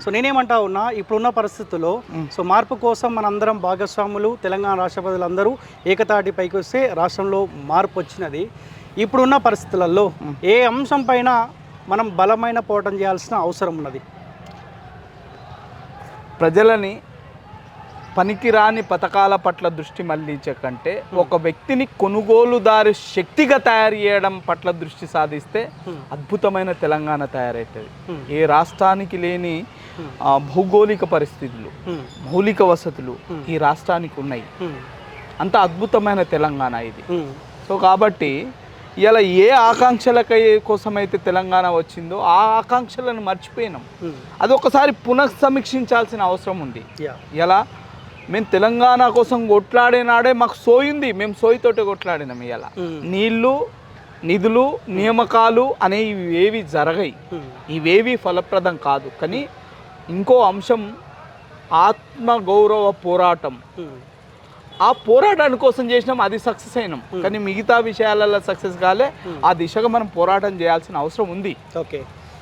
So నేనేమంటా ఉన్నా ఇప్పుడున్న పరిస్థితుల్లో సో మార్పు కోసం మనందరం భాగస్వాములు, తెలంగాణ రాష్ట్ర ప్రజలందరూ ఏకతాటి పైకి వస్తే రాష్ట్రంలో మార్పు వచ్చినది. ఇప్పుడున్న పరిస్థితులలో ఏ అంశం పైన మనం బలమైన పోరాటం చేయాల్సిన అవసరం ఉన్నది? ప్రజలని పనికిరాని పథకాల పట్ల దృష్టి మళ్లించకంటే ఒక వ్యక్తిని కొనుగోలుదారు శక్తిగా తయారు చేయడం పట్ల దృష్టి సాధిస్తే అద్భుతమైన తెలంగాణ తయారవుతుంది. ఏ రాష్ట్రానికి లేని భౌగోళిక పరిస్థితులు, మౌలిక వసతులు ఈ రాష్ట్రానికి ఉన్నాయి. అంత అద్భుతమైన తెలంగాణ ఇది. సో కాబట్టి ఇలా ఏ ఆకాంక్షల కోసమైతే తెలంగాణ వచ్చిందో ఆ ఆకాంక్షలను మర్చిపోయినాం. అది ఒకసారి పునఃసమీక్షించాల్సిన అవసరం ఉంది. ఇలా మేము తెలంగాణ కోసం కొట్లాడే నాడే మాకు సోయింది, మేము సోయితోటే కొట్లాడినాం. ఇలా నీళ్లు, నిధులు, నియామకాలు అనేవి ఏవి జరగాయి, ఇవేవి ఫలప్రదం కాదు. కానీ ఇంకో అంశం ఆత్మగౌరవ పోరాటం. ఆ పోరాటాని కోసం చేసినాం, అది సక్సెస్ అయినాం. కానీ మిగతా విషయాలలో సక్సెస్ కాలే. ఆ దిశగా మనం పోరాటం చేయాల్సిన అవసరం ఉంది. ఓకే.